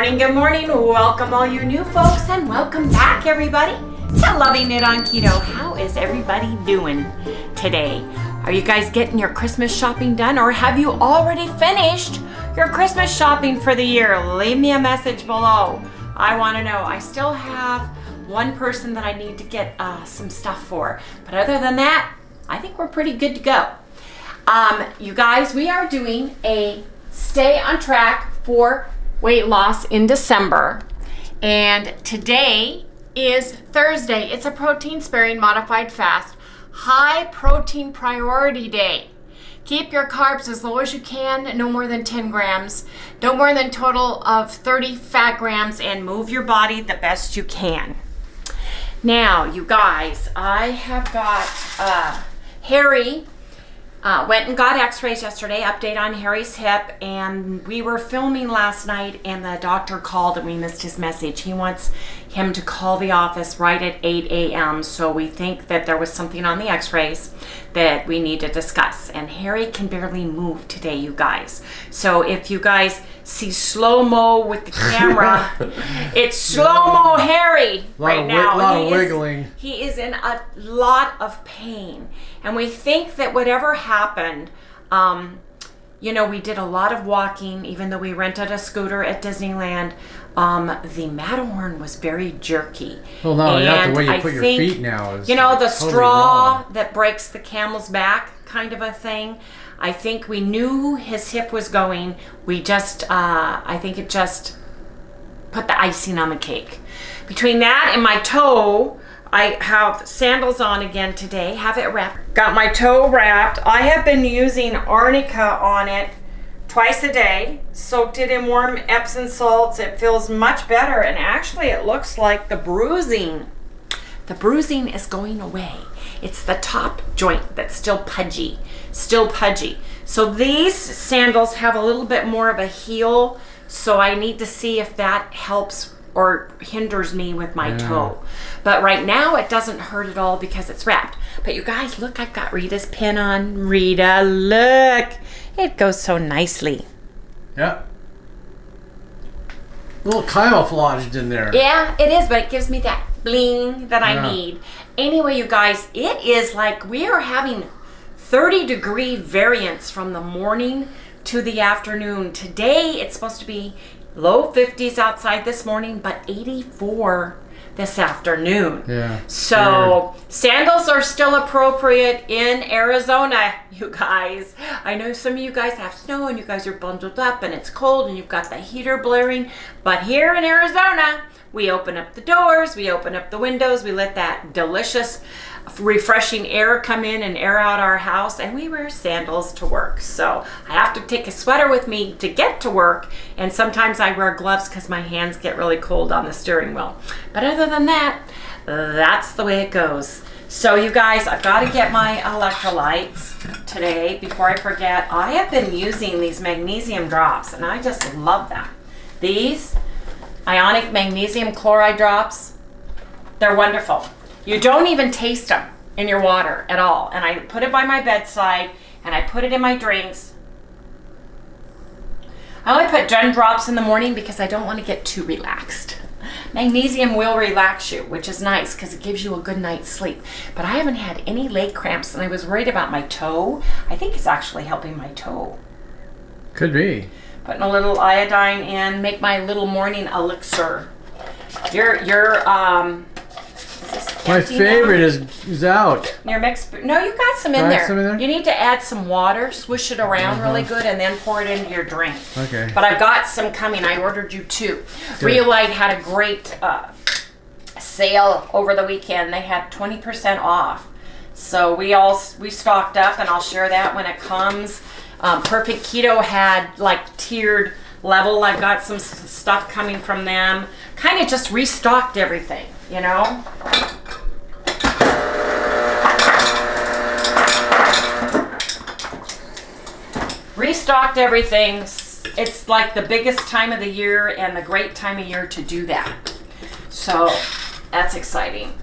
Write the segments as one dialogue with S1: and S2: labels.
S1: morning, good morning. Welcome all you new folks and welcome back everybody to Loving It on Keto. How is everybody doing today? Are you guys getting your Christmas shopping done or have you already finished your Christmas shopping for the year? Leave me a message below. I want to know. I still have one person that I need to get some stuff for. But other than that, I think we're pretty good to go. You guys, we are doing a stay on track for weight loss in December. And today is Thursday. It's a protein sparing modified fast, high protein priority day. Keep your carbs as low as you can, no more than 10 grams, no more than total of 30 fat grams, and move your body the best you can. Now, you guys, I have got Harry went and got x-rays yesterday, update on Harry's hip, and we were filming last night and the doctor called and we missed his message. He wants him to call the office right at 8 a.m. So we think that there was something on the x-rays that we need to discuss. And Harry can barely move today, you guys. So if you guys see slow-mo with the camera, it's slow-mo Harry right now.
S2: A lot of wiggling.
S1: He is in a lot of pain. And we think that whatever happened, you know, we did a lot of walking, even though we rented a scooter at Disneyland. The Matterhorn was very jerky.
S2: Well, no, the way you put your feet now is,
S1: you know, the
S2: totally
S1: straw
S2: wrong.
S1: that breaks the camel's back kind of a thing. I think we knew his hip was going. We just, I think it just put the icing on the cake. Between that and my toe, I have sandals on again today, have it wrapped. Got my toe wrapped. I have been using arnica on it twice a day, soaked it in warm Epsom salts. It feels much better, and actually it looks like the bruising is going away. It's the top joint that's still pudgy. So these sandals have a little bit more of a heel, so I need to see if that helps or hinders me with my toe. But right now it doesn't hurt at all because it's wrapped. But you guys, look, I've got Rita's pin on. Rita, look. It goes so nicely.
S2: Yeah. A little camouflaged in there.
S1: Yeah, it is, but it gives me that bling that I need. Anyway, you guys, it is like we are having 30-degree variance from the morning to the afternoon. Today, it's supposed to be low 50s outside this morning, but 84 this afternoon.
S2: Yeah.
S1: So sandals are still appropriate in Arizona, you guys. I know some of you guys have snow and you guys are bundled up and it's cold and you've got the heater blaring. But here in Arizona, we open up the doors, we open up the windows, we let that delicious, refreshing air come in and air out our house, and we wear sandals to work. So I have to take a sweater with me to get to work, and sometimes I wear gloves because my hands get really cold on the steering wheel. But other than that, that's the way it goes. So you guys, I've got to get my electrolytes today before I forget. I have been using these magnesium drops and I just love them. These ionic magnesium chloride drops, they're wonderful. You don't even taste them in your water at all. And I put it by my bedside and I put it in my drinks. I only put 10 drops in the morning because I don't want to get too relaxed. Magnesium will relax you, which is nice because it gives you a good night's sleep. But I haven't had any leg cramps and I was worried about my toe. I think it's actually helping my toe.
S2: Could be.
S1: Putting a little iodine in, make my little morning elixir.
S2: My favorite is out.
S1: Your mix. No, you got some in there.
S2: Some in there.
S1: You need to add some water, swish it around really good, and then pour it into your drink.
S2: Okay.
S1: But I've got some coming. I ordered you 2.
S2: Good.
S1: Reolite had a great sale over the weekend. They had 20% off. So we stocked up, and I'll share that when it comes. Perfect Keto had like tiered level. I've got some stuff coming from them. Kind of just restocked everything, you know. Restocked everything. It's like the biggest time of the year and the great time of year to do that. So that's exciting.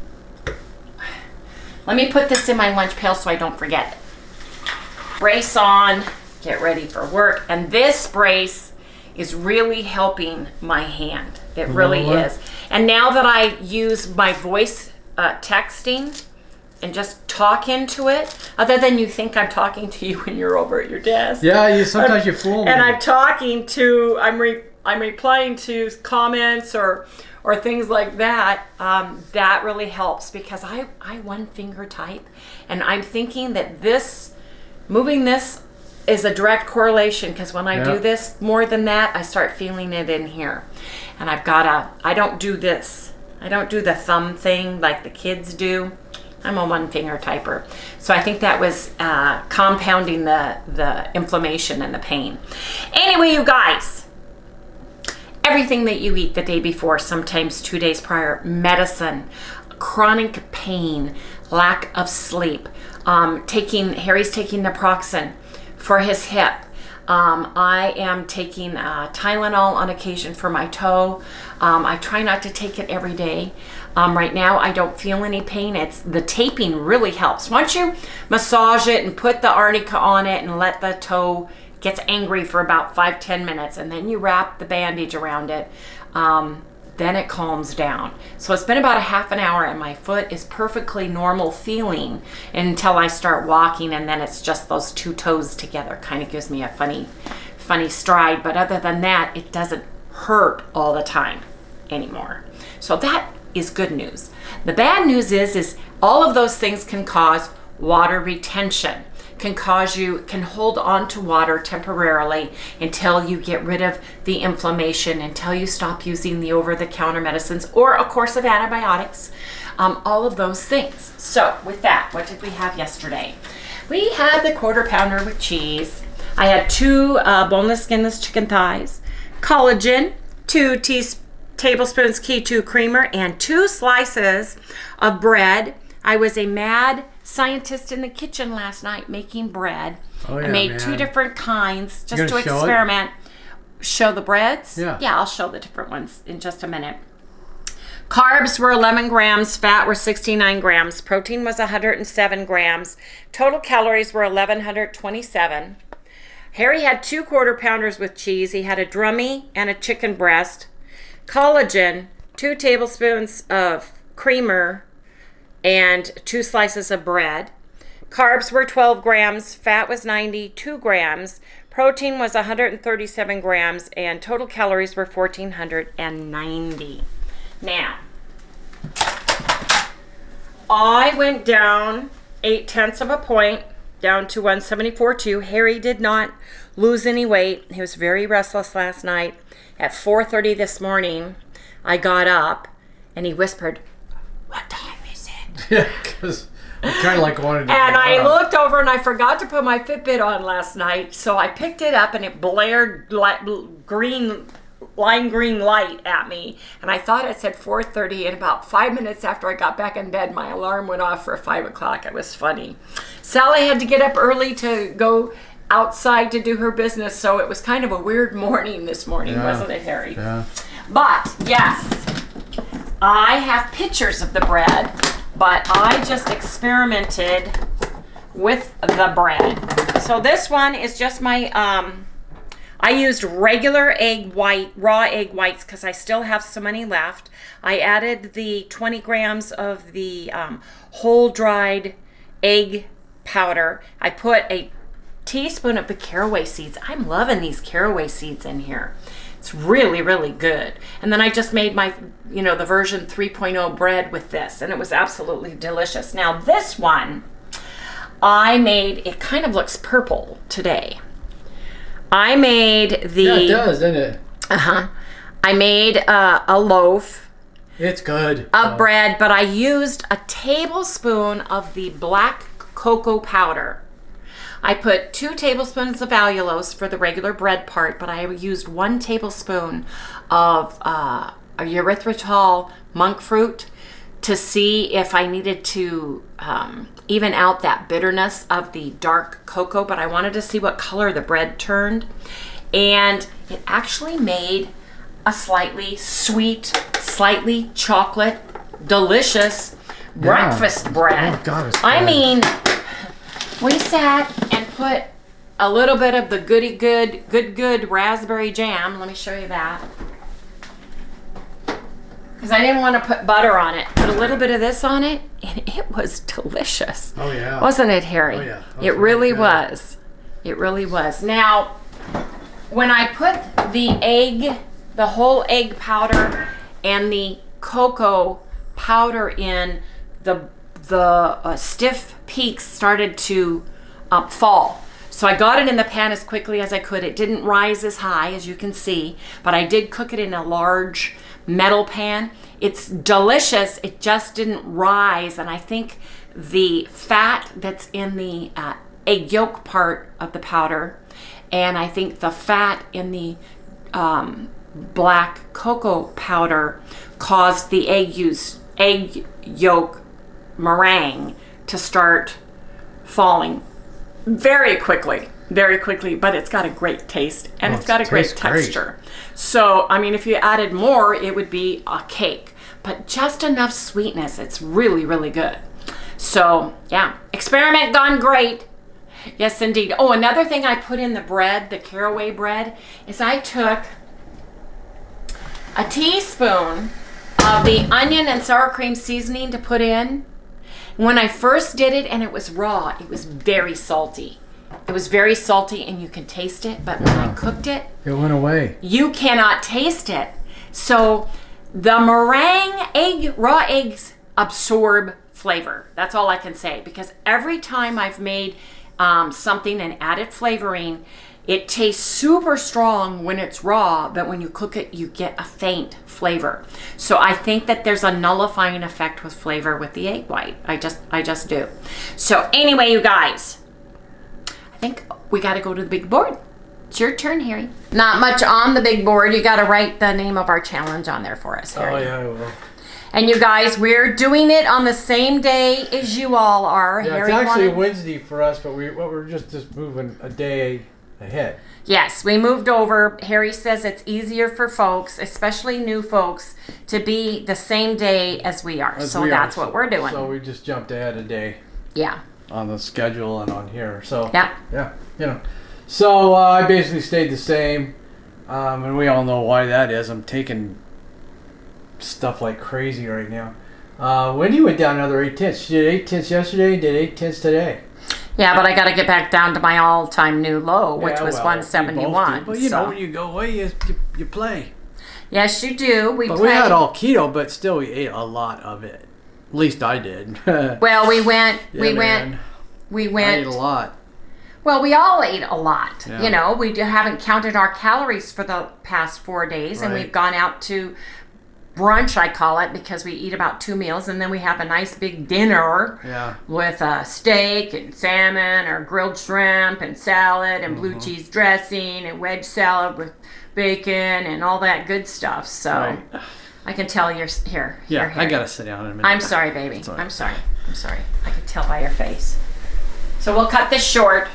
S1: Let me put this in my lunch pail so I don't forget it. Brace on, get ready for work. And this brace is really helping my hand. It really is. And now that I use my voice texting and just talk into it, other than you think I'm talking to you when you're over at your desk.
S2: Yeah, sometimes you fool me.
S1: And I'm talking to, I'm replying to comments or things like that. That really helps because I one finger type, and I'm thinking that moving this is a direct correlation, because when I do this more than that, I start feeling it in here. And I don't do this. I don't do the thumb thing like the kids do. I'm a one finger typer. So I think that was compounding the inflammation and the pain. Anyway, you guys, everything that you eat the day before, sometimes 2 days prior, medicine, chronic pain, lack of sleep, Harry's taking naproxen for his hip. I am taking Tylenol on occasion for my toe. I try not to take it every day. Right now, I don't feel any pain. The taping really helps. Once you massage it and put the arnica on it and let the toe gets angry for about 5-10 minutes, and then you wrap the bandage around it, then it calms down. So it's been about a half an hour, and my foot is perfectly normal feeling until I start walking, and then it's just those two toes together. Kind of gives me a funny stride, but other than that, it doesn't hurt all the time anymore. So that is good news. The bad news is all of those things can cause water retention, can hold on to water temporarily until you get rid of the inflammation, until you stop using the over-the-counter medicines or a course of antibiotics, all of those things. So with that, what did we have yesterday? We had the quarter pounder with cheese. I had 2 boneless, skinless chicken thighs, collagen, 2 tablespoons Keto creamer, and 2 slices of bread. I was a mad scientist in the kitchen last night making bread. I made 2 different kinds just to experiment. Show the breads? Yeah, I'll show the different ones in just a minute. Carbs were 11 grams, fat were 69 grams, protein was 107 grams, total calories were 1,127. Harry had 2 quarter pounders with cheese. He had a drummy and a chicken breast. Collagen, 2 tablespoons of creamer, and 2 slices of bread. Carbs were 12 grams, fat was 92 grams, protein was 137 grams, and total calories were 1,490. Now, I went down 0.8 of a point, down to 174.2. Harry did not lose any weight. He was very restless last night. At 4:30 this morning, I got up, and he whispered, "What time is it?"
S2: Yeah, because I kind of like wanted to.
S1: And I looked over, and I forgot to put my Fitbit on last night, so I picked it up, and it blared lime green light at me, and I thought it said 4:30, and about 5 minutes after I got back in bed, my alarm went off for 5 o'clock. It was funny. Sally had to get up early to go outside to do her business, so it was kind of a weird morning this morning, wasn't it, Harry?
S2: Yeah.
S1: But yes, I have pictures of the bread, but I just experimented with the bread. So this one is just my I used regular raw egg whites because I still have some money left. I added the 20 grams of the whole dried egg powder. I put a teaspoon of the caraway seeds. I'm loving these caraway seeds in here. It's really, really good. And then I just made my, the version 3.0 bread with this, and it was absolutely delicious. Now this one, it kind of looks purple today. I made
S2: Yeah, it does, doesn't it?
S1: I made a loaf.
S2: It's good.
S1: Of bread, but I used a tablespoon of the black cocoa powder. I put 2 tablespoons of allulose for the regular bread part, but I used 1 tablespoon of erythritol monk fruit to see if I needed to even out that bitterness of the dark cocoa, but I wanted to see what color the bread turned. And it actually made a slightly sweet, slightly chocolate, delicious breakfast bread.
S2: Oh, God, it's good.
S1: I mean, we sat and put a little bit of the good raspberry jam. Let me show you that. Because I didn't want to put butter on it. Put a little bit of this on it, and it was delicious.
S2: Oh, yeah.
S1: Wasn't it, Harry?
S2: Oh, yeah.
S1: It really was. It really was. Now, when I put the whole egg powder and the cocoa powder in, the stiff peaks started to fall. So I got it in the pan as quickly as I could. It didn't rise as high, as you can see, but I did cook it in a large metal pan. It's delicious. It just didn't rise, and I think the fat that's in the egg yolk part of the powder, and I think the fat in the black cocoa powder caused the egg yolk meringue to start falling very quickly, but it's got a great taste, and it's got a great texture. Great. So, I mean, if you added more, it would be a cake, but just enough sweetness. It's really, really good. So, yeah, experiment gone great. Yes, indeed. Oh, another thing I put in the bread, the caraway bread, is I took a teaspoon of the onion and sour cream seasoning to put in. When I first did it and it was raw, it was very salty. It was very salty, and you can taste it, but when I cooked it,
S2: it went away.
S1: You cannot taste it. So the meringue raw eggs absorb flavor. That's all I can say, because every time I've made something and added flavoring, it tastes super strong when it's raw, but when you cook it, you get a faint flavor. So I think that there's a nullifying effect with flavor with the egg white. I just do. So anyway, you guys, I think we got to go to the big board. It's your turn, Harry. Not much on the big board. You got to write the name of our challenge on there for us, Harry.
S2: Oh, yeah, I will.
S1: And you guys, we're doing it on the same day as you all are.
S2: Yeah,
S1: Harry
S2: it's actually Wednesday for us, but we're just moving a day ahead.
S1: Yes, we moved over. Harry says it's easier for folks, especially new folks, to be the same day as we are. So that's what we're doing.
S2: So we just jumped ahead a day.
S1: Yeah.
S2: On the schedule and on here. So
S1: yeah.
S2: Yeah, you know. So I basically stayed the same, and we all know why that is. I'm taking stuff like crazy right now. Wendy went down another 8/10. She did 8/10 yesterday, did 8/10 today.
S1: Yeah, but I got to get back down to my all-time new low, which was 171.
S2: But you know, when you go away, you play.
S1: Yes, you do.
S2: We had all keto, but still we ate a lot of it. At least I did.
S1: Well, we went.
S2: I ate a lot.
S1: Well, we all ate a lot.
S2: Yeah.
S1: You know, we haven't counted our calories for the past 4 days, and we've gone out to brunch, I call it, because we eat about 2 meals, and then we have a nice big dinner with steak and salmon or grilled shrimp and salad and blue cheese dressing and wedge salad with bacon and all that good stuff. So I can tell you're here.
S2: Yeah, I gotta sit down in a minute.
S1: I'm sorry, baby. Right. I'm sorry. I can tell by your face. So we'll cut this short.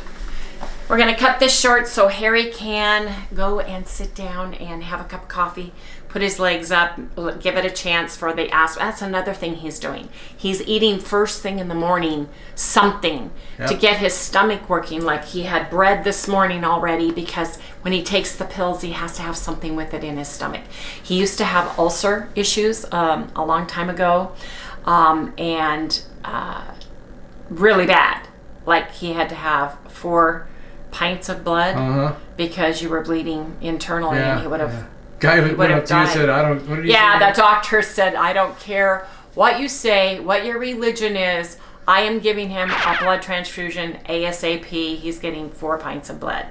S1: We're going to cut this short so Harry can go and sit down and have a cup of coffee, put his legs up, give it a chance for the ass. That's another thing he's doing. He's eating first thing in the morning something to get his stomach working. Like he had bread this morning already, because when he takes the pills, he has to have something with it in his stomach. He used to have ulcer issues a long time ago, and really bad. Like he had to have 4 pints of blood because you were bleeding internally, and he would have
S2: guy who went up to you and said, I don't, what did you say?
S1: The doctor said, I don't care what you say, what your religion is, I am giving him a blood transfusion ASAP. He's getting 4 pints of blood.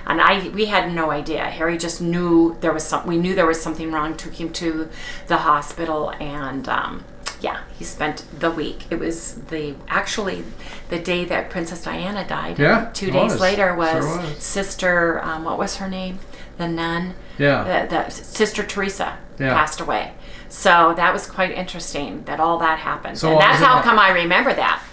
S1: And we had no idea. Harry just knew we knew there was something wrong, took him to the hospital, and he spent the week. It was actually the day that Princess Diana died.
S2: Yeah.
S1: 2 days later was Sister, what was her name? The nun.
S2: Yeah.
S1: The Sister Teresa passed away. So that was quite interesting that all that happened. So, and that's how come I remember that.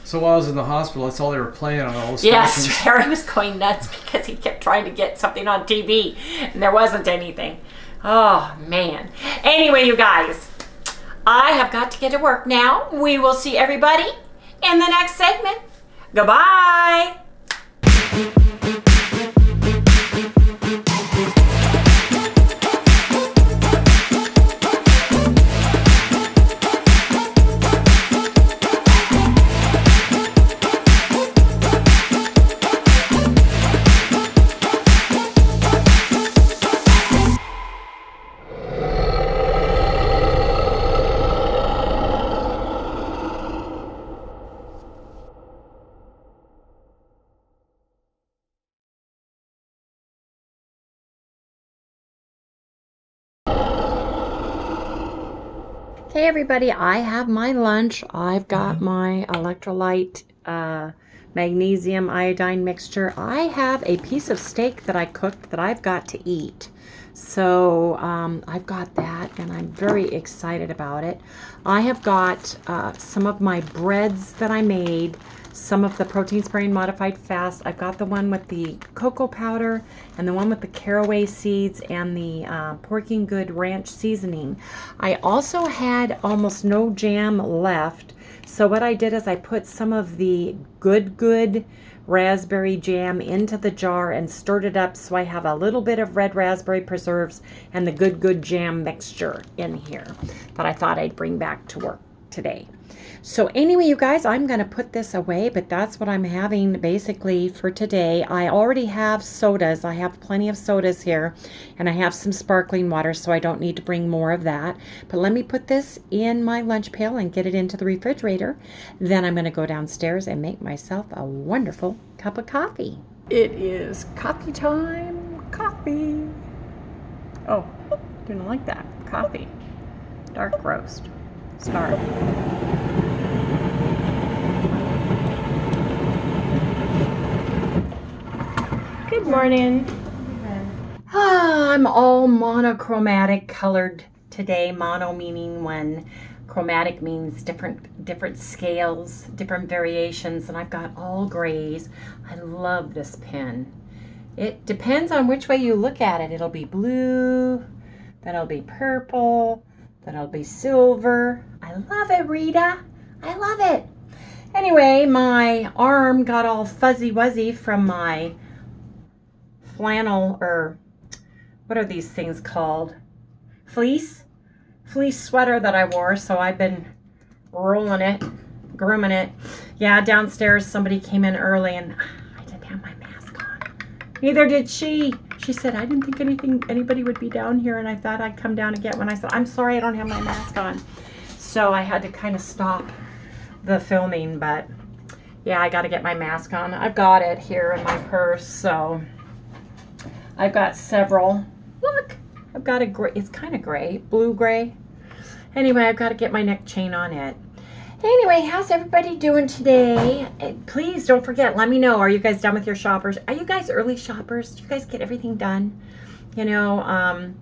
S2: So while I was in the hospital, that's all they were playing on all the
S1: stations. Yes, Harry was going nuts because he kept trying to get something on TV, and there wasn't anything. Oh, man. Anyway, you guys, I have got to get to work now. We will see everybody in the next segment. Goodbye. Hey everybody, I have my lunch. I've got my electrolyte magnesium iodine mixture. I have a piece of steak that I cooked that I've got to eat. So I've got that and I'm very excited about it. I have got some of my breads that I made, some of the protein sparing modified fast. I've got the one with the cocoa powder and the one with the caraway seeds and the Porking Good ranch seasoning. I also had almost no jam left. So what I did is I put some of the Good raspberry jam into the jar and stirred it up, so I have a little bit of red raspberry preserves and the Good jam mixture in here that I thought I'd bring back to work today. So anyway, you guys, I'm going to put this away, but that's what I'm having basically for today. I already have sodas. I have plenty of sodas here, and I have some sparkling water, so I don't need to bring more of that. But let me put this in my lunch pail and get it into the refrigerator. Then I'm going to go downstairs and make myself a wonderful cup of coffee. It is coffee time. Coffee. Oh, didn't like that. Coffee. Dark roast. Start. Good morning. I'm all monochromatic colored today. Mono meaning one, chromatic means different scales, different variations, and I've got all grays. I love this pen. It depends on which way you look at it. It'll be blue, then it'll be purple, then it'll be silver. I love it, Rita. I love it. Anyway, my arm got all fuzzy wuzzy from my flannel, or what are these things called? Fleece sweater that I wore, so I've been rolling it, grooming it. Yeah, downstairs somebody came in early and I didn't have my mask on. Neither did she. She said, I didn't think anybody would be down here, and I thought I'd come down and get one. I said, I'm sorry, I don't have my mask on. So I had to kind of stop the filming, but yeah, I got to get my mask on. I've got it here in my purse, so I've got several. Look, I've got a gray, it's kind of gray, blue gray. Anyway, I've got to get my neck chain on it. Anyway, how's everybody doing today? Please don't forget, let me know. Are you guys done with your shoppers? Are you guys early shoppers? Do you guys get everything done? You know,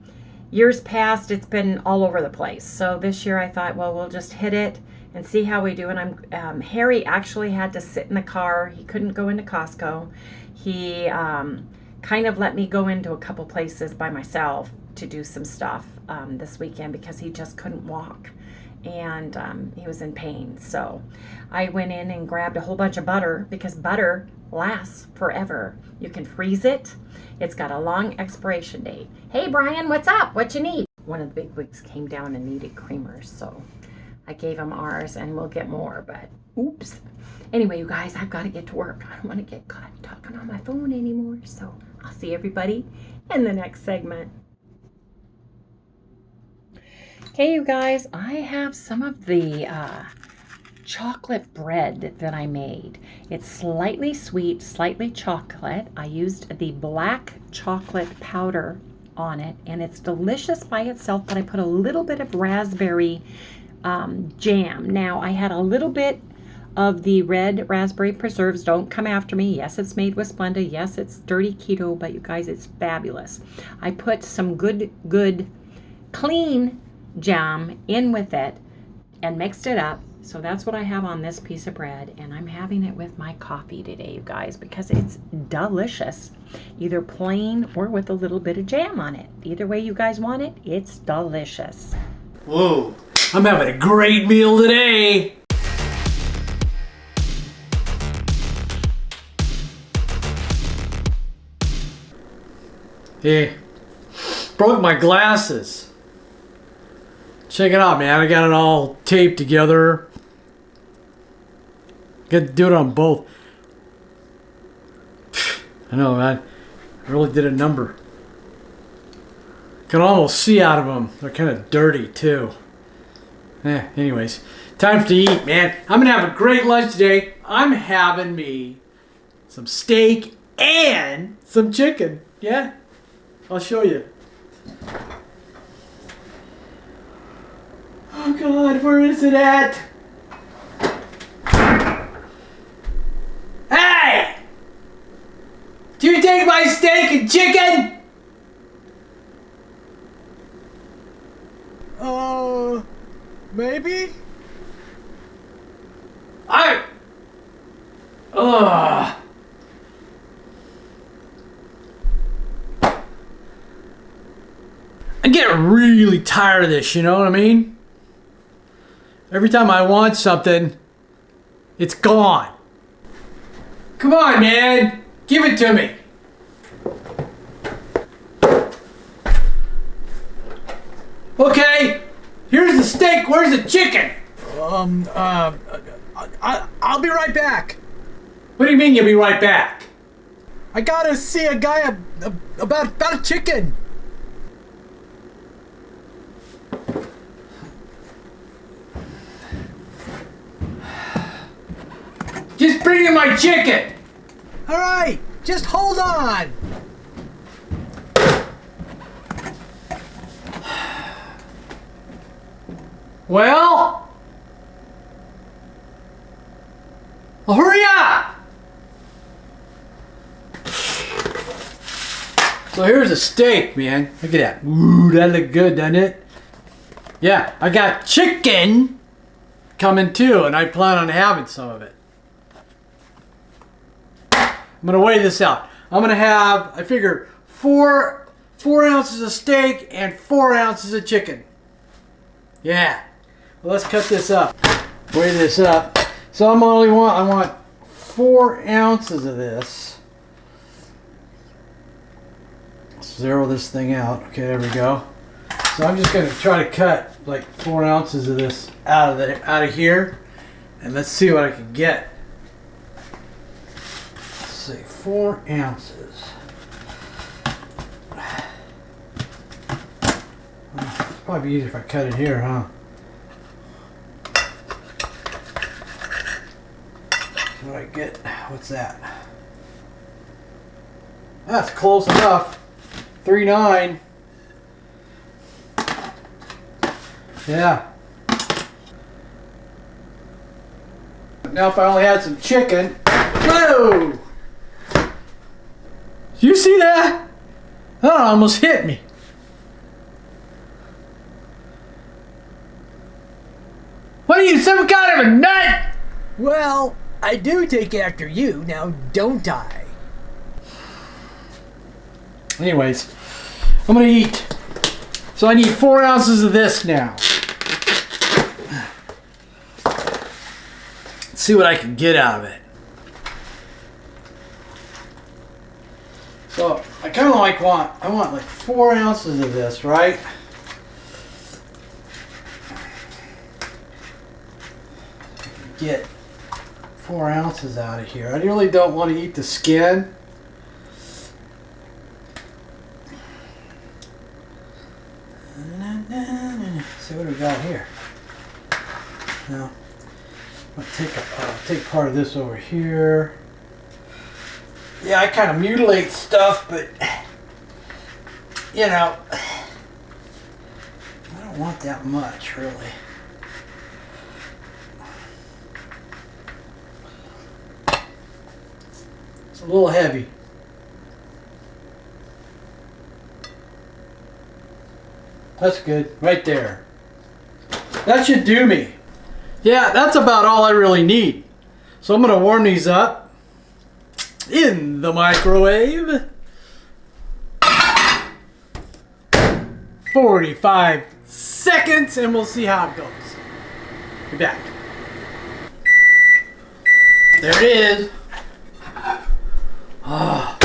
S1: years past, it's been all over the place. So this year I thought, well, we'll just hit it and see how we do. And Harry actually had to sit in the car. He couldn't go into Costco. He kind of let me go into a couple places by myself to do some stuff this weekend because he just couldn't walk. And he was in pain. So I went in and grabbed a whole bunch of butter because butter lasts forever. You can freeze it. It's got a long expiration date. Hey Brian, what's up? What you need? One of the big wigs came down and needed creamers, so I gave him ours and we'll get more, but oops. Anyway, you guys, I've got to get to work. I don't want to get caught talking on my phone anymore, so I'll see everybody in the next segment. Okay, you guys, I have some of the chocolate bread that I made. It's slightly sweet, slightly chocolate. I used the black chocolate powder on it, and it's delicious by itself, but I put a little bit of raspberry jam. Now, I had a little bit of the red raspberry preserves. Don't come after me. Yes, it's made with Splenda. Yes, it's dirty keto, but you guys, it's fabulous. I put some good clean jam in with it and mixed it up. So that's what I have on this piece of bread, and I'm having it with my coffee today, you guys, because it's delicious, either plain or with a little bit of jam on it. Either way you guys want it, it's delicious.
S2: Whoa, I'm having a great meal today. Hey, broke my glasses. Check it out, man. I got it all taped together. Got to do it on both. I know, man. I really did a number. Can almost see out of them. They're kind of dirty, too. Anyways. Time to eat, man. I'm going to have a great lunch today. I'm having me some steak and some chicken. Yeah? I'll show you. God, where is it at? Hey! Do you take my steak and chicken?
S3: Maybe?
S2: Ugh. I get really tired of this, you know what I mean? Every time I want something, it's gone. Come on, man. Give it to me. Okay, here's the steak. Where's the chicken?
S3: I'll be right back.
S2: What do you mean you'll be right back?
S3: I gotta see a guy about a chicken.
S2: Just bring in my chicken.
S3: All right, just hold on.
S2: Well, hurry up! So here's a steak, man. Look at that. Ooh, that look good, doesn't it? Yeah, I got chicken coming too, and I plan on having some of it. I'm gonna weigh this out. I'm gonna have, I figure, four ounces of steak and 4 ounces of chicken. Yeah. Well, let's cut this up. Weigh this up. So I want 4 ounces of this. Zero this thing out. Okay, there we go. So I'm just gonna try to cut like 4 ounces of this out of here, and let's see what I can get. Let's see, 4 ounces. It's probably easier if I cut it here, huh? What do I get? What's that? That's close enough. 3.9. Yeah. Now if I only had some chicken. Whoa! You see that? That almost hit me. What are you, some kind of a nut?
S3: Well, I do take after you, now don't I?
S2: Anyways, I'm gonna eat. So I need 4 ounces of this now. Let's see what I can get out of it. So I kind of I want like 4 ounces of this, right? Get 4 ounces out of here. I really don't want to eat the skin. See what we got here. Now, I'll take part of this over here. Yeah, I kind of mutilate stuff, but you know, I don't want that much, really. It's a little heavy. That's good, right there. That should do me. Yeah, that's about all I really need. So I'm gonna warm these up in the microwave. 45 seconds and we'll see how it goes. Be back. There it is. Ah.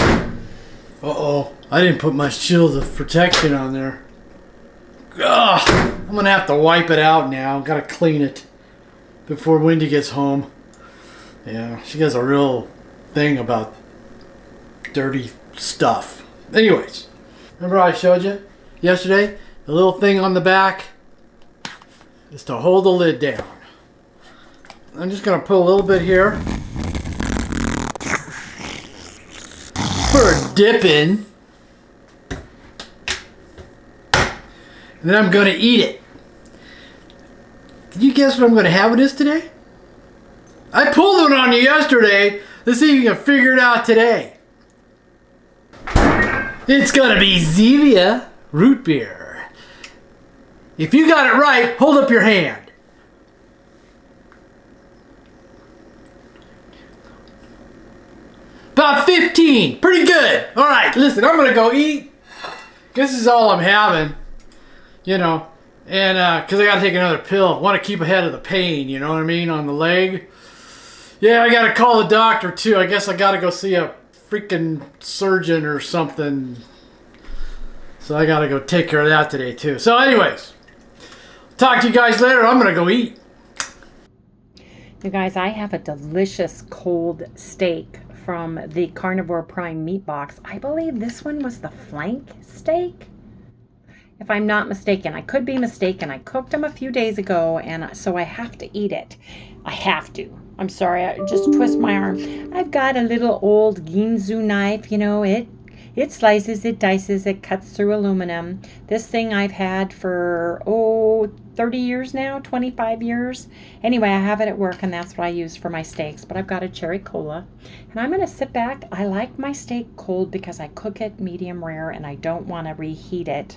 S2: Uh-oh. I didn't put my shield of protection on there. Ugh. I'm gonna have to wipe it out now. Gotta clean it before Wendy gets home. Yeah, she has a real thing about dirty stuff. Anyways, remember I showed you yesterday? The little thing on the back is to hold the lid down. I'm just gonna put a little bit here for a dip in. And then I'm gonna eat it. Did you guess what I'm going to have with this today? I pulled one on you yesterday. Let's see if you can figure it out today. It's going to be Zevia root beer. If you got it right, hold up your hand. About 15. Pretty good. All right, listen, I'm going to go eat. This is all I'm having, you know, and because I got to take another pill. I want to keep ahead of the pain, you know what I mean, on the leg. Yeah, I got to call the doctor, too. I guess I got to go see a freaking surgeon or something. So I got to go take care of that today, too. So anyways, talk to you guys later. I'm going to go eat.
S1: You guys, I have a delicious cold steak from the Carnivore Prime meat box. I believe this one was the flank steak, if I'm not mistaken. I could be mistaken. I cooked them a few days ago, and so I have to eat it. I have to. I'm sorry, I just twist my arm. I've got a little old Ginsu knife, you know, it slices, it dices, it cuts through aluminum. This thing I've had for, 30 years now, 25 years. Anyway, I have it at work, and that's what I use for my steaks. But I've got a cherry cola, and I'm going to sit back. I like my steak cold because I cook it medium rare, and I don't want to reheat it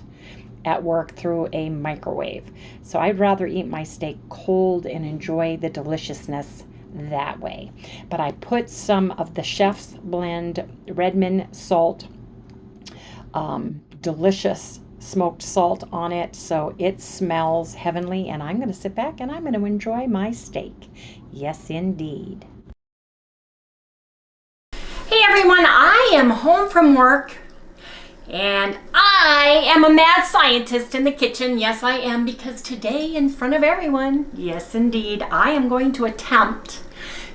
S1: at work through a microwave. So I'd rather eat my steak cold and enjoy the deliciousness that way. But I put some of the Chef's Blend REDMOND salt, delicious smoked salt on it, so it smells heavenly, and I'm going to sit back and I'm going to enjoy my steak. Yes, indeed. Hey everyone, I am home from work, and I am a mad scientist in the kitchen. Yes, I am, because today, in front of everyone, yes indeed, I am going to attempt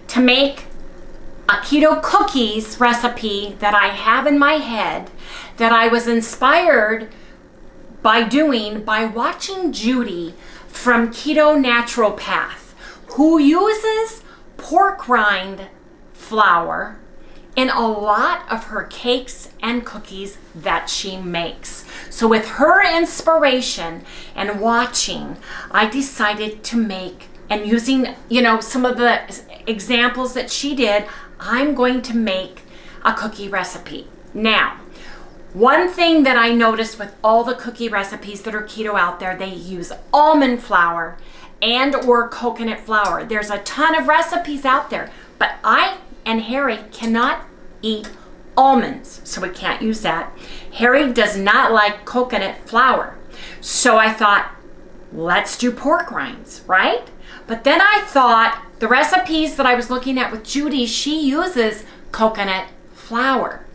S1: to make a keto cookies recipe that I have in my head, that I was inspired by watching Judy from Keto Naturopath, who uses pork rind flour in a lot of her cakes and cookies that she makes. So with her inspiration and watching, I decided to make, and using, you know, some of the examples that she did, I'm going to make a cookie recipe. Now, one thing that I noticed with all the cookie recipes that are keto out there, they use almond flour and or coconut flour. There's a ton of recipes out there, but I and Harry cannot eat almonds, so we can't use that. Harry does not like coconut flour. So I thought, let's do pork rinds, right? But then I thought the recipes that I was looking at with Judy, she uses coconut flour.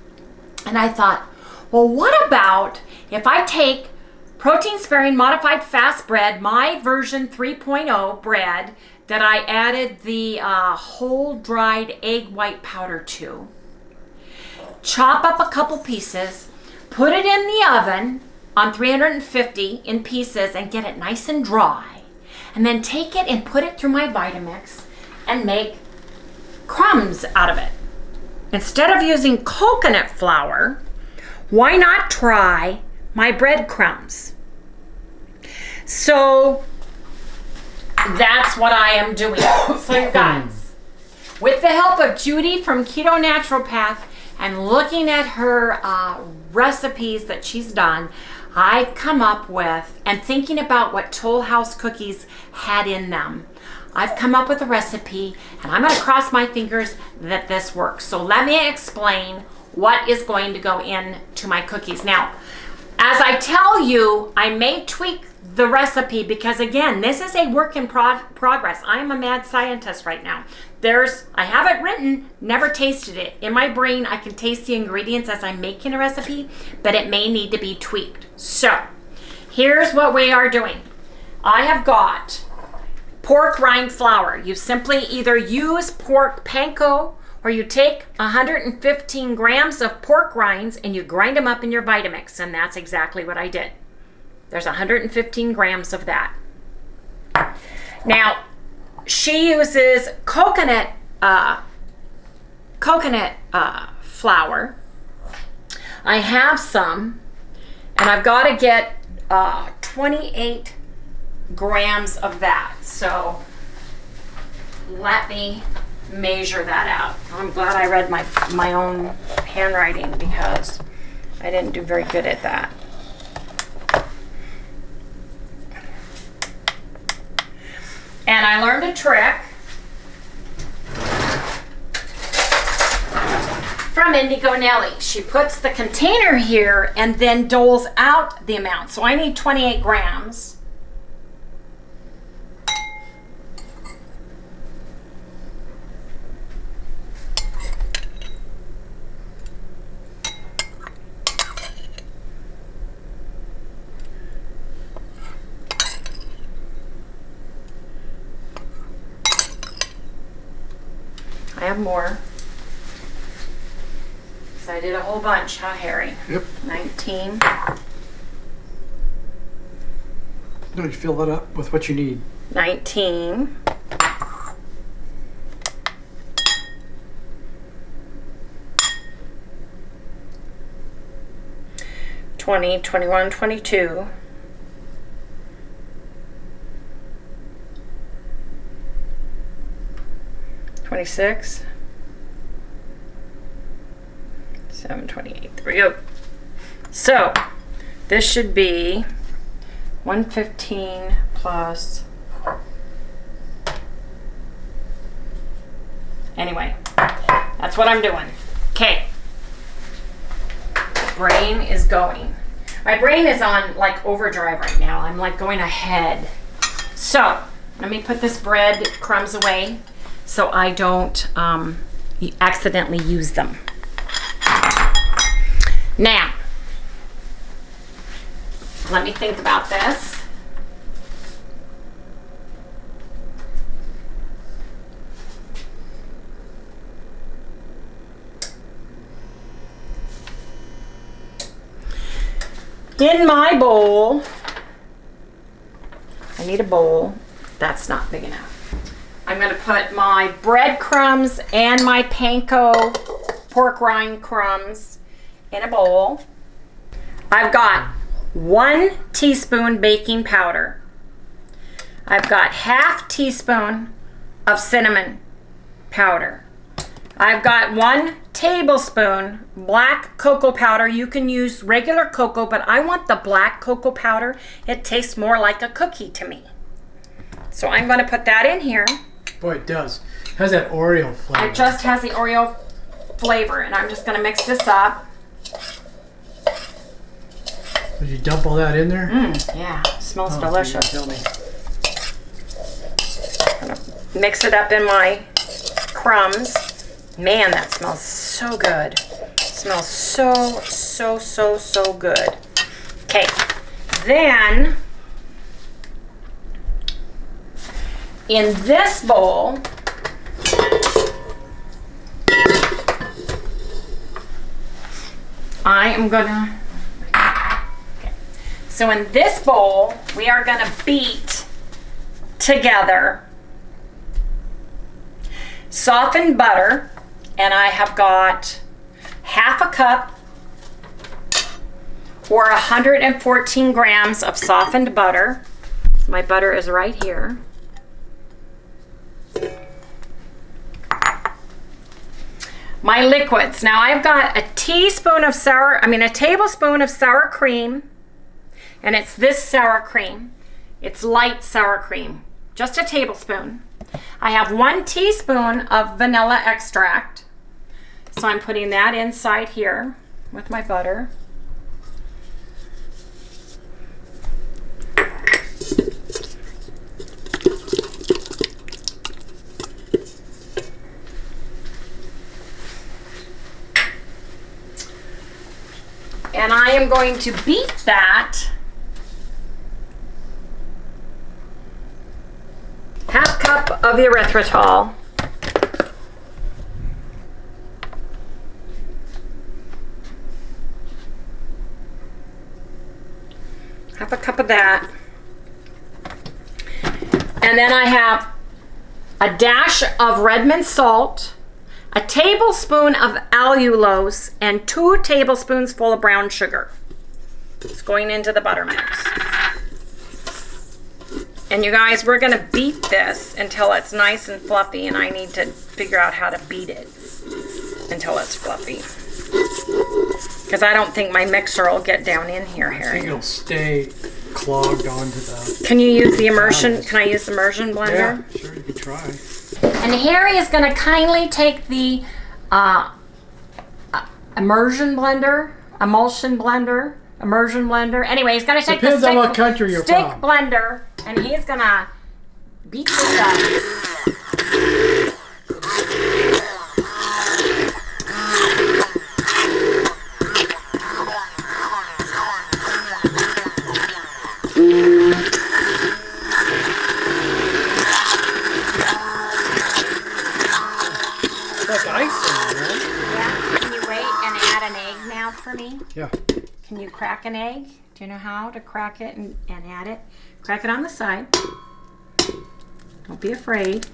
S1: And I thought, well, what about if I take protein sparing modified fast bread, my version 3.0 bread that I added the whole dried egg white powder to, chop up a couple pieces, put it in the oven on 350 in pieces and get it nice and dry, and then take it and put it through my Vitamix and make crumbs out of it. Instead of using coconut flour, why not try my breadcrumbs? So that's what I am doing. So you guys, with the help of Judy from Keto Naturopath and looking at her recipes that she's done, I've come up with, and thinking about what Toll House cookies had in them, I've come up with a recipe, and I'm going to cross my fingers that this works. So let me explain what is going to go into my cookies. Now, as I tell you, I may tweak the recipe because, again, this is a work in progress. I am a mad scientist right now. I have it written, never tasted it. In my brain, I can taste the ingredients as I'm making a recipe, but it may need to be tweaked. So, here's what we are doing. I have got pork rind flour. You simply either use pork panko, or you take 115 grams of pork rinds and you grind them up in your Vitamix, and that's exactly what I did. There's 115 grams of that. Now, she uses coconut flour. I have some, and I've got to get 28 grams of that. So let me measure that out. I'm glad I read my own handwriting because I didn't do very good at that. And I learned a trick from Indigo Nelly. She puts the container here and then doles out the amount. So I need 28 grams. I have more. So I did a whole bunch, huh, Harry?
S4: Yep.
S1: 19.
S4: No, you fill that up with what you need.
S1: 19. 20, 21, 22. 26. 728. There we go. So this should be 115 plus. Anyway, that's what I'm doing. Okay. Brain is going. My brain is on like overdrive right now. I'm like going ahead. So let me put this bread crumbs away so I don't accidentally use them. Now, let me think about this. In my bowl, I need a bowl. That's not big enough. I'm going to put my breadcrumbs and my panko pork rind crumbs in a bowl. I've got 1 teaspoon baking powder. I've got ½ teaspoon of cinnamon powder. I've got 1 tablespoon black cocoa powder. You can use regular cocoa, but I want the black cocoa powder. It tastes more like a cookie to me. So I'm going to put that in here.
S2: Boy, it does. It has that Oreo flavor.
S1: It just has the Oreo flavor, and I'm just going to mix this up.
S2: Did you dump all that in there?
S1: Yeah, it smells
S2: Oh,
S1: delicious.
S2: Tell me.
S1: Mix it up in my crumbs. Man, that smells so good. It smells so good. Okay, then in this bowl, I am gonna, okay. So in this bowl, we are gonna beat together softened butter, and I have got ½ cup or 114 grams of softened butter. My butter is right here. My liquids. Now I've got a tablespoon of sour cream, and it's this sour cream. It's light sour cream, just a tablespoon. I have 1 teaspoon of vanilla extract. So I'm putting that inside here with my butter. And I am going to beat that ½ cup of erythritol. ½ cup of that. And then I have a dash of REDMOND salt, a tablespoon of allulose, and 2 tablespoons full of brown sugar. It's going into the butter mix. And you guys, we're gonna beat this until it's nice and fluffy, and I need to figure out how to beat it until it's fluffy. Because I don't think my mixer will get down in here,
S4: I think
S1: Harry.
S4: it'll stay clogged onto the...
S1: Can you use the immersion? Can I use the immersion blender?
S4: Yeah, sure, you can try.
S1: And Harry is gonna kindly take the immersion blender. Anyway, he's gonna take
S2: Depends
S1: the
S2: on
S1: stick,
S2: what country you're
S1: stick
S2: from.
S1: blender, and he's gonna beat this up.
S4: Like icing, man.
S1: Yeah. Can you wait and add an egg now for me?
S4: Yeah.
S1: Can you crack an egg? Do you know how to crack it and add it? Crack it on the side. Don't be afraid.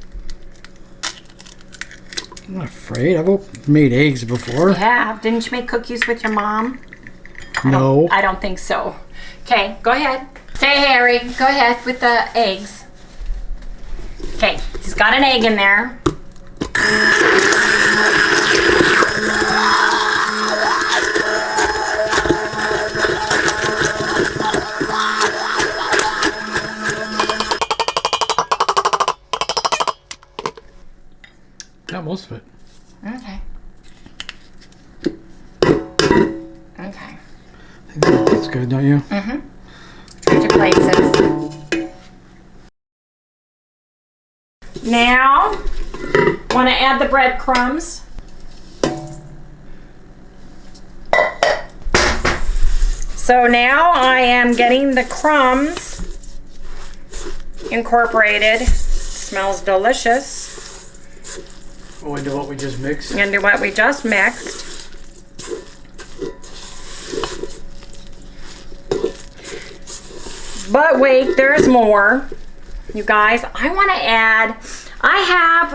S4: I'm not afraid. I've made eggs before.
S1: You have. Didn't you make cookies with your mom?
S4: No.
S1: I don't think so. Okay, go ahead. Okay, Harry, go ahead with the eggs. Okay, he's got an egg in there.
S4: Got most of it.
S1: Okay. Okay.
S4: That's good, don't you?
S1: Mm-hmm. Change your places. Now, want to add the breadcrumbs. So now I am getting the crumbs incorporated. Smells delicious.
S2: Go into what we just mixed.
S1: Into what we just mixed. But wait, there's more. You guys, I want to add, I have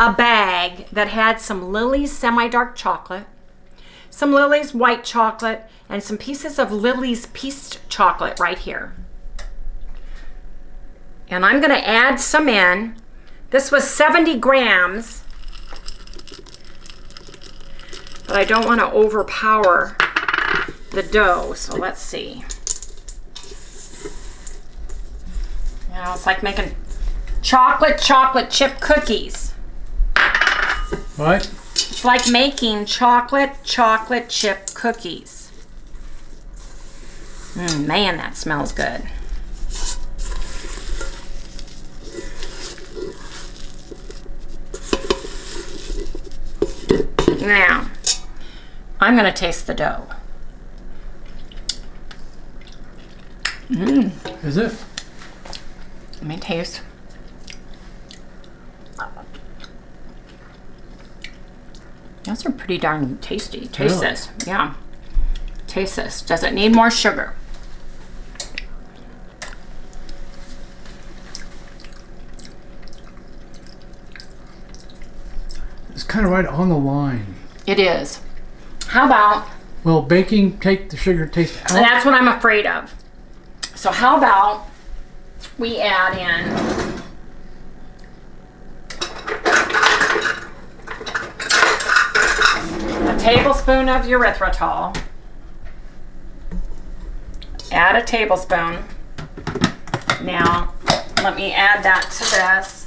S1: a bag that had some Lily's semi-dark chocolate, some Lily's white chocolate, and some pieces of Lily's pieced chocolate right here. And I'm going to add some in. This was 70 grams. But I don't want to overpower the dough, so let's see. You know, it's like making chocolate chip cookies.
S2: What?
S1: It's like making chocolate chip cookies. Man, that smells good. Now, I'm going to taste the dough.
S2: Is it?
S1: Let me taste. Those are pretty darn tasty. Taste
S2: Really?
S1: this. Yeah. Taste this. Does it need more sugar?
S2: It's kind of right on the line.
S1: It is. How about,
S2: Will baking take the sugar taste out?
S1: that's what I'm afraid of. So how about we add in a tablespoon of erythritol. Add a tablespoon. Now, let me add that to this.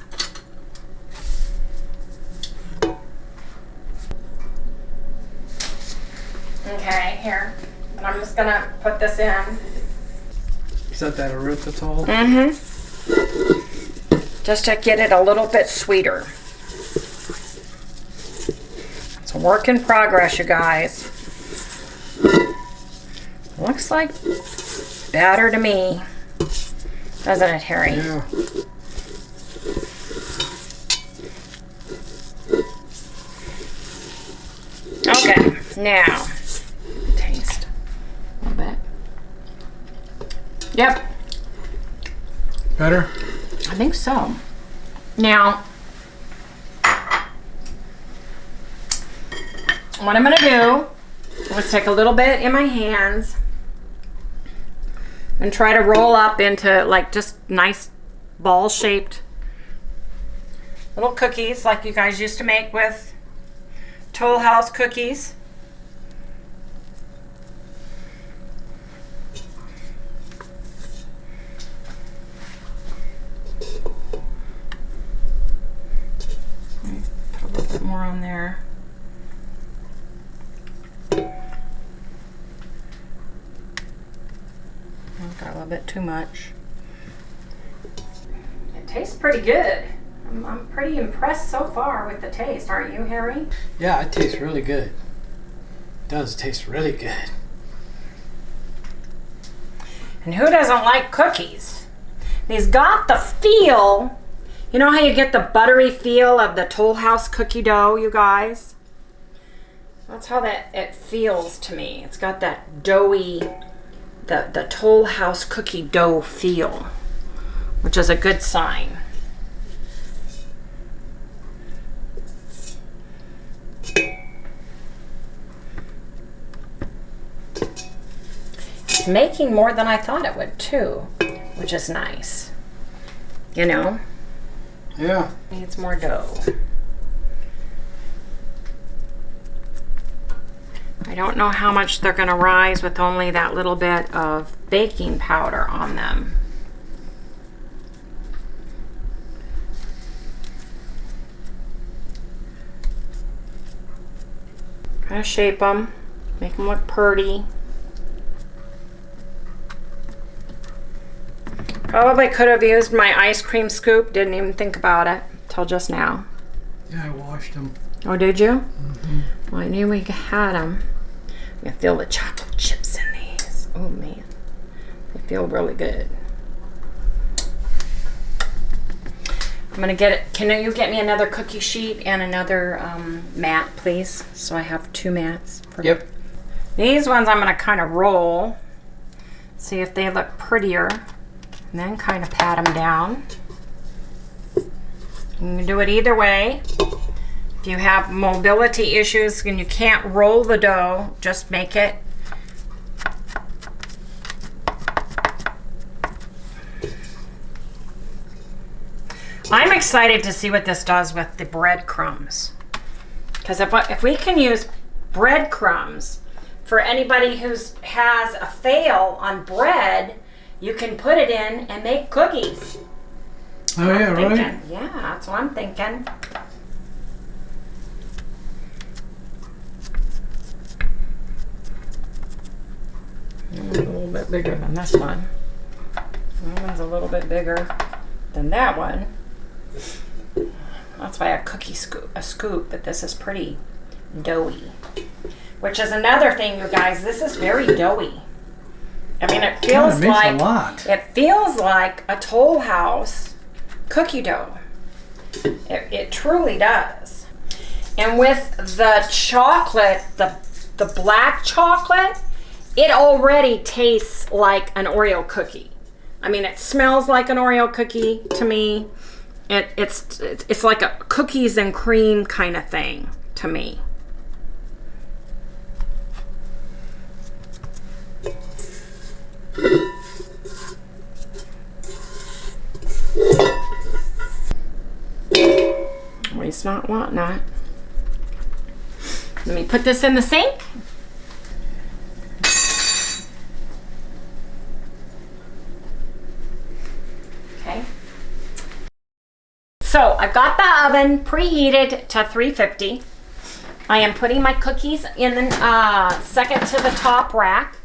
S1: Okay, here. And I'm just gonna put this in.
S2: Is that erythritol?
S1: Mm-hmm. Just to get it a little bit sweeter. It's a work in progress, you guys. Looks like batter to me. Doesn't it, Harry?
S4: Yeah.
S1: Okay, now, taste a little bit. Yep,
S2: Better?
S1: I think so. Now, what I'm gonna do is take a little bit in my hands and try to roll up into like just nice ball-shaped little cookies like you guys used to make with Toll House cookies. Put a little bit more on there. Got a little bit too much. It tastes pretty good. I'm pretty impressed so far with the taste, aren't you, Harry?
S2: Yeah, it tastes really good. It does taste really good.
S1: And who doesn't like cookies? These got the feel. You know how you get the buttery feel of the Toll House cookie dough, you guys? That's how it feels to me. It's got that doughy, the Toll House cookie dough feel, which is a good sign. It's making more than I thought it would too, which is nice. You know?
S2: Yeah.
S1: Needs more dough. I don't know how much they're gonna rise with only that little bit of baking powder on them. Kind of shape them, make them look pretty. Probably could have used my ice cream scoop, didn't even think about it till just now.
S2: Yeah, I washed them.
S1: Oh, did you? Mm-hmm. Well, I knew we had them. I can feel the chocolate chips in these. Oh man, they feel really good. I'm gonna get it. Can you get me another cookie sheet and another mat, please? So I have 2 mats.
S2: Yep.
S1: These ones I'm gonna kind of roll, see if they look prettier, and then kind of pat them down. You can do it either way. If you have mobility issues and you can't roll the dough, just make it. I'm excited to see what this does with the breadcrumbs. Because if we can use breadcrumbs for anybody who has a fail on bread, you can put it in and make cookies.
S2: Oh yeah, right?
S1: Yeah, that's what I'm thinking. A little bit bigger than this one. That one's a little bit bigger than that one. That's why a scoop, but this is pretty doughy. Which is another thing, you guys. This is very doughy. I mean, it feels like a Toll House cookie dough. It truly does. And with the chocolate, the black chocolate, it already tastes like an Oreo cookie. I mean, it smells like an Oreo cookie to me. It's like a cookies and cream kind of thing to me. Well, he's not wanting that. Let me put this in the sink. Okay. So I've got the oven preheated to 350. I am putting my cookies in the second to the top rack.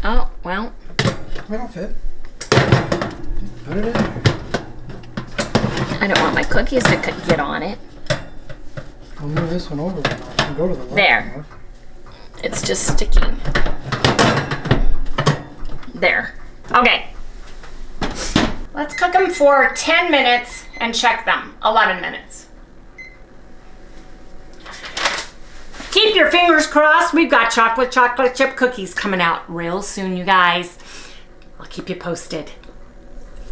S1: Oh, well.
S2: That'll fit. Put it in there.
S1: I don't want my cookies to get on it.
S2: I'll move this one over. I'll go to the left.
S1: There. It's just sticking. There. Okay. Let's cook them for 10 minutes and check them. 11 minutes. Keep your fingers crossed. We've got chocolate chip cookies coming out real soon, you guys. I'll keep you posted.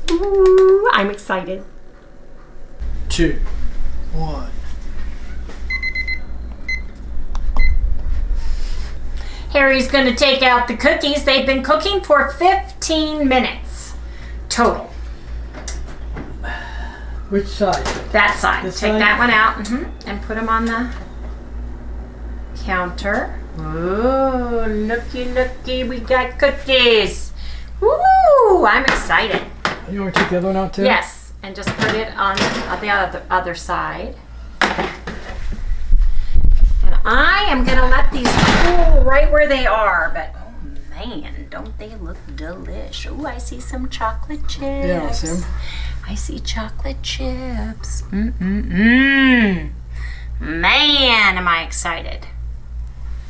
S1: Ooh, I'm excited.
S2: 2, 1.
S1: Harry's gonna take out the cookies. They've been cooking for 15 minutes total.
S3: Which side?
S1: That side.
S3: This
S1: Take
S3: side?
S1: that one out and put them on the counter. Oh, looky, looky, we got cookies. Woo! I'm excited.
S4: You want to take the other one out too?
S1: Yes, and just put it on the other side. And I am gonna let these cool right where they are, but oh man, don't they look delish. Oh, I see some chocolate chips.
S4: Yeah, I see 'em.
S1: I see chocolate chips. Man, am I excited.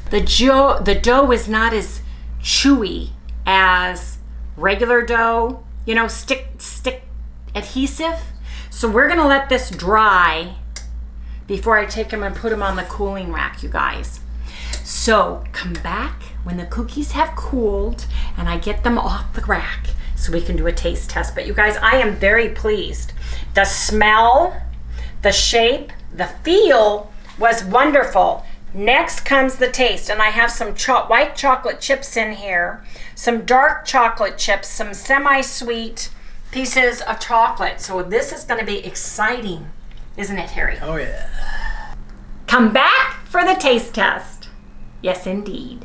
S1: The dough is not as chewy as regular dough, you know, stick adhesive. So we're gonna let this dry before I take them and put them on the cooling rack, you guys. So come back when the cookies have cooled and I get them off the rack so we can do a taste test. But you guys, I am very pleased. The smell, the shape, the feel was wonderful. Next comes the taste, and I have some white chocolate chips in here, some dark chocolate chips, some semi-sweet pieces of chocolate. So this is gonna be exciting, isn't it, Harry?
S3: Oh yeah.
S1: Come back for the taste test. Yes, indeed.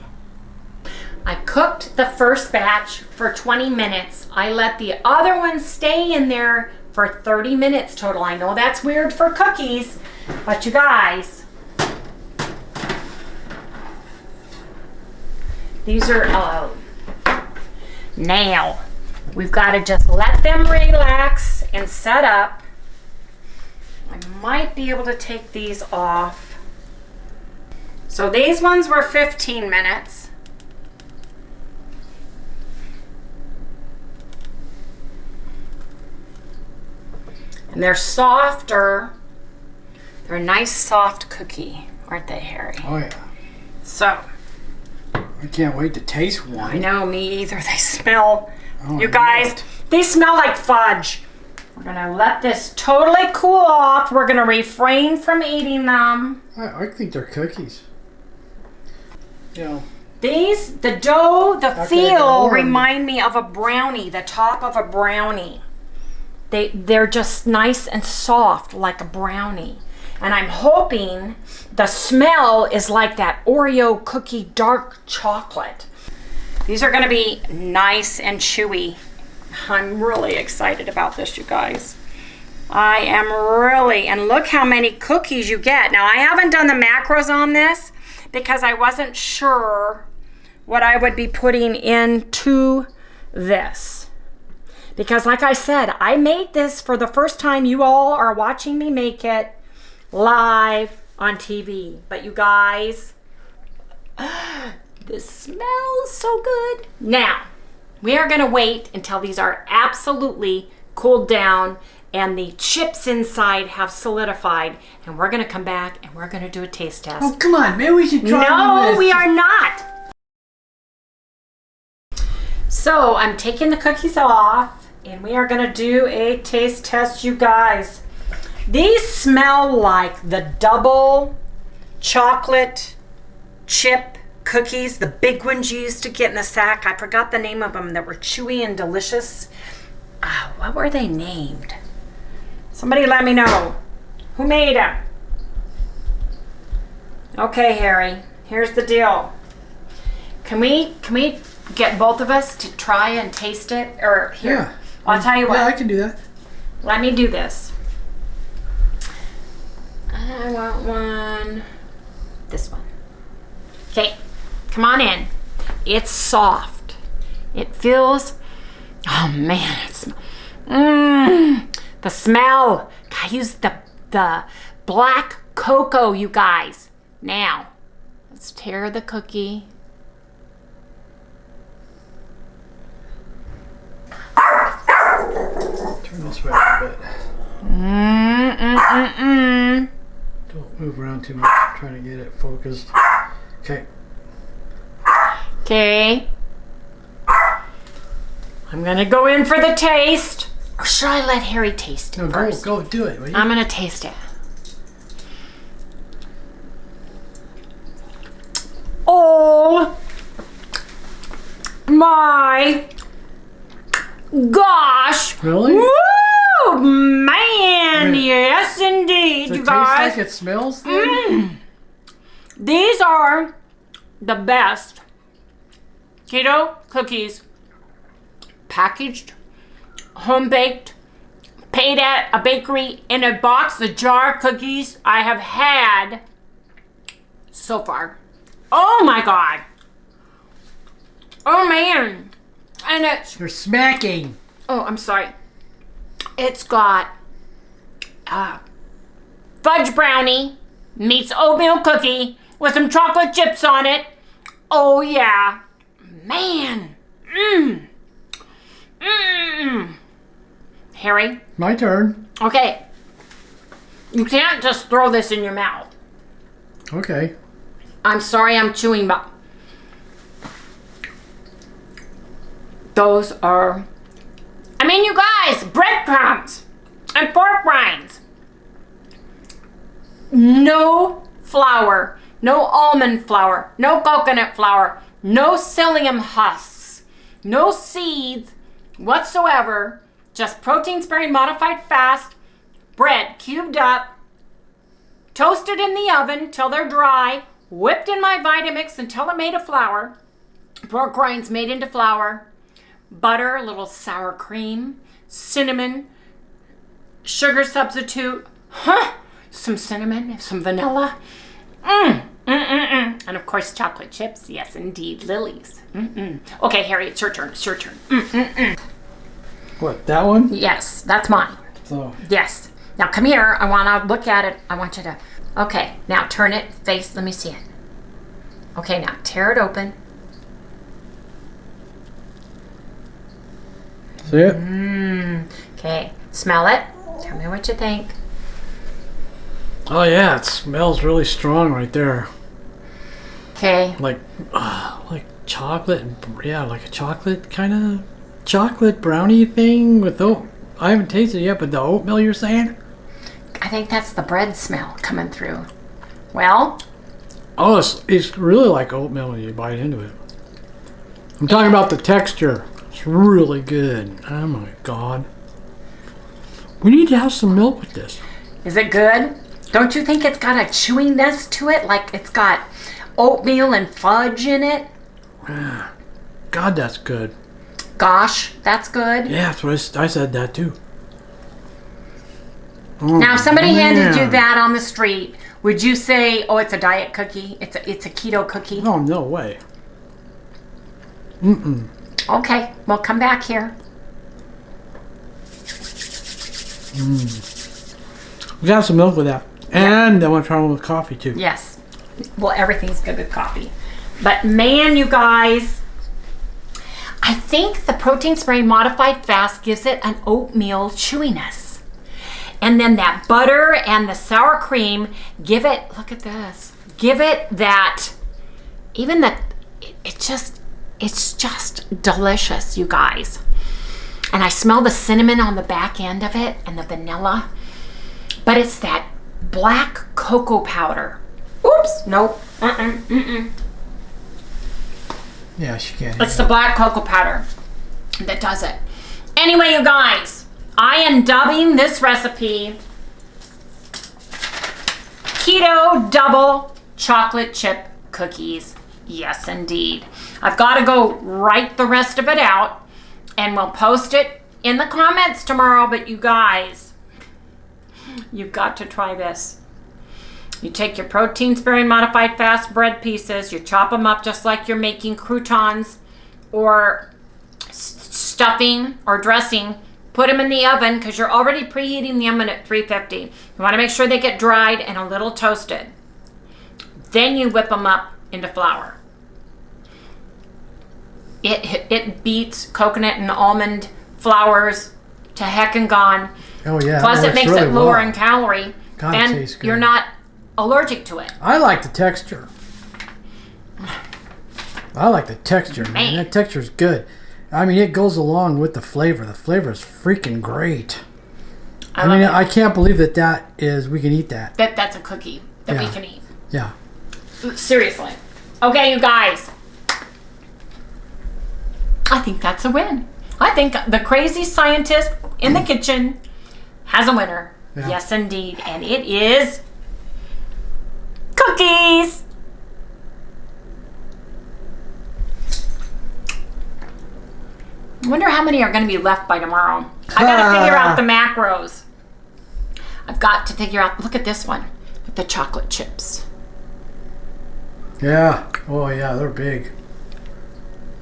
S1: I cooked the first batch for 20 minutes. I let the other ones stay in there for 30 minutes total. I know that's weird for cookies, but you guys, these are, now we've got to just let them relax and set up. I might be able to take these off. So these ones were 15 minutes. And they're softer. They're a nice soft cookie, aren't they, Harry?
S4: Oh yeah.
S1: So,
S4: I can't wait to taste one.
S1: I know, me either. They smell,
S4: Oh,
S1: you guys, they smell like fudge. We're gonna let this totally cool off. We're gonna refrain from eating them.
S4: I think they're cookies. You know.
S1: These, the dough, the
S4: After they get
S1: feel
S4: warm.
S1: remind me of a brownie, the top of a brownie. They're just nice and soft like a brownie. And I'm hoping the smell is like that Oreo cookie dark chocolate. These are gonna be nice and chewy. I'm really excited about this, you guys. I am really, and look how many cookies you get. Now, I haven't done the macros on this because I wasn't sure what I would be putting into this. Because like I said, I made this for the first time. You all are watching me make it live on TV. But you guys, this smells so good. Now, we are gonna wait until these are absolutely cooled down and the chips inside have solidified. And we're gonna come back and we're gonna do a taste test.
S3: Oh come on, maybe we should try
S1: No,
S3: this.
S1: we are not. So I'm taking the cookies off and we are gonna do a taste test, you guys. These smell like the double chocolate chip cookies, the big ones you used to get in the sack. I forgot the name of them that were chewy and delicious. What were they named? Somebody let me know. Who made them? Okay, Harry, here's the deal. Can we get both of us to try and taste it? Or here,
S4: Yeah.
S1: I'll tell you what.
S4: Yeah, I can do that.
S1: Let me do this. I want one. This one. Okay, come on in. It's soft. It feels, oh man, it's, the smell. I use the black cocoa, you guys. Now, let's tear the cookie.
S4: Turn this way a bit. Don't move around too much. I'm trying to get it focused. Okay.
S1: Okay. I'm gonna go in for the taste. Or should I let Harry taste it
S4: No,
S1: first?
S4: go do it. Will you?
S1: I'm gonna taste it. Oh, my gosh.
S4: Really?
S1: Woo! Man,
S4: Wait.
S1: yes indeed,
S4: Does
S1: you
S4: it
S1: guys.
S4: taste like it smells then?
S1: These are the best keto cookies, packaged, home baked, paid at a bakery in a box, the jar cookies I have had so far. Oh my God. Oh man. And it's,
S3: You're smacking.
S1: oh, I'm sorry. It's got fudge brownie meets oatmeal cookie with some chocolate chips on it. Oh yeah. Man. Harry?
S4: My turn.
S1: Okay. You can't just throw this in your mouth.
S4: Okay.
S1: I'm sorry I'm chewing, but those are, I mean, you guys, breadcrumbs and pork rinds. No flour, no almond flour, no coconut flour, no psyllium husks, no seeds whatsoever, just protein sparing modified fast, bread cubed up, toasted in the oven till they're dry, whipped in my Vitamix until it made a flour, pork rinds made into flour, butter, a little sour cream, cinnamon, sugar substitute, some cinnamon, some vanilla, and of course chocolate chips. Yes, indeed, Lily's. Okay, Harry, it's your turn. It's your turn.
S2: What, that one?
S1: Yes, that's mine.
S2: So,
S1: Yes. Now come here. I want to look at it. I want you to. Okay. Now turn it face. Let me see it. Okay. Now tear it open.
S2: see it?
S1: Okay. Smell it. Tell me what you think.
S2: Oh yeah, it smells really strong right there.
S1: Okay.
S2: Like chocolate, and yeah, like a chocolate kind of chocolate brownie thing with oat. I haven't tasted it yet, but the oatmeal you're saying?
S1: I think that's the bread smell coming through. Well,
S2: Oh, it's really like oatmeal when you bite into it. I'm talking about the texture. It's really good. Oh my God. We need to have some milk with this.
S1: is it good? Don't you think it's got a chewiness to it? Like it's got oatmeal and fudge in it?
S2: God, that's good.
S1: Gosh, that's good.
S2: Yeah, that's what I said that too. Oh,
S1: Now, if somebody handed you
S2: man.
S1: that on the street, would you say, "Oh, it's a diet cookie. It's a keto cookie"?
S2: Oh, no way.
S1: Okay, well, come back here.
S2: We got some milk with that. And I want to try one with coffee too.
S1: Yes. Well, everything's good with coffee. But man, you guys, I think the protein spray modified fast gives it an oatmeal chewiness. And then that butter and the sour cream give it, look at this, give it that, even that, it's just delicious, you guys. And I smell the cinnamon on the back end of it and the vanilla. But it's that black cocoa powder. Oops, nope.
S3: Yeah, she can.
S1: It's the black cocoa powder that does it. Anyway, you guys, I am dubbing this recipe Keto Double Chocolate Chip Cookies. Yes, indeed. I've got to go write the rest of it out, and we'll post it in the comments tomorrow. But you guys, you've got to try this. You take your protein sparing modified fast bread pieces, you chop them up just like you're making croutons or stuffing or dressing. Put them in the oven because you're already preheating the oven at 350. You want to make sure they get dried and a little toasted. Then you whip them up into flour. It beats coconut and almond flours to heck and gone.
S4: Oh yeah.
S1: Plus, it makes
S4: really
S1: it lower
S4: well.
S1: in calorie,
S4: God, it
S1: and
S4: tastes good.
S1: you're not allergic to it.
S4: I like the texture. I like the texture, man.
S1: Man.
S4: That texture's good. I mean, it goes along with the flavor. The flavor is freaking great. I mean, I can't believe that is, we can eat that.
S1: That's a cookie that we
S4: Yeah.
S1: can eat.
S4: Yeah.
S1: Seriously. Okay, you guys. I think that's a win. I think the crazy scientist in the kitchen has a winner.
S4: Yeah.
S1: Yes, indeed. And it is cookies. I wonder how many are going to be left by tomorrow. I got to figure out the macros. I've got to figure out, look at this one with the chocolate chips.
S4: Yeah. Oh, yeah, they're big.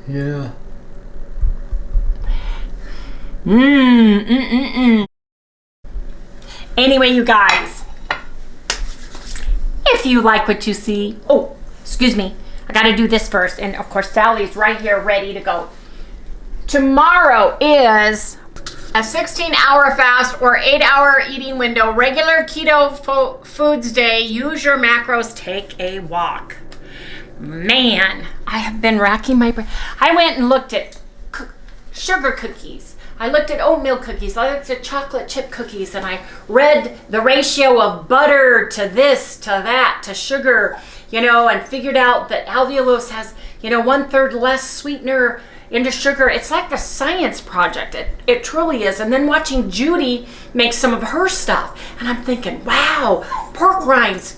S4: Yeah.
S1: Anyway, you guys, if you like what you see, oh, excuse me, I got to do this first. And of course, Sally's right here ready to go. Tomorrow is a 16-hour fast or 8-hour eating window, regular keto foods day. Use your macros, take a walk. Man, I have been racking my brain. I went and looked at sugar cookies. I looked at oatmeal cookies. I looked at chocolate chip cookies, and I read the ratio of butter to this, to that, to sugar, and figured out that allulose has, 1/3 less sweetener into sugar. It's like a science project. It truly is. And then watching Judy make some of her stuff, and I'm thinking, wow, pork rinds.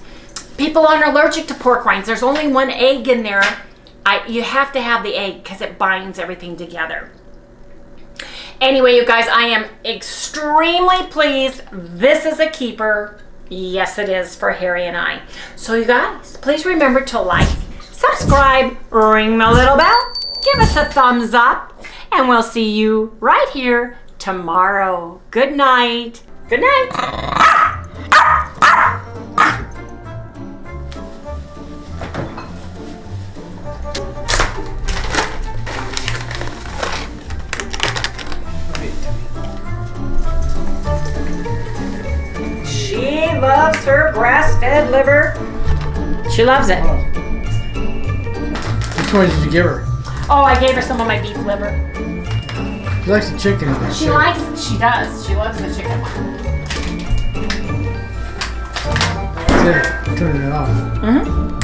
S1: People aren't allergic to pork rinds. There's only one egg in there. You have to have the egg because it binds everything together. Anyway, you guys, I am extremely pleased. This is a keeper. Yes, it is for Harry and I. So you guys, please remember to like, subscribe, ring the little bell, give us a thumbs up, and we'll see you right here tomorrow. Good night. Good night. She loves her grass-fed liver. She loves it.
S4: Which one did you give her?
S1: Oh, I gave her some of my beef liver.
S4: She likes the chicken in there.
S1: She does. She loves the chicken one.
S4: That's it. Turning it off.
S1: Mm-hmm.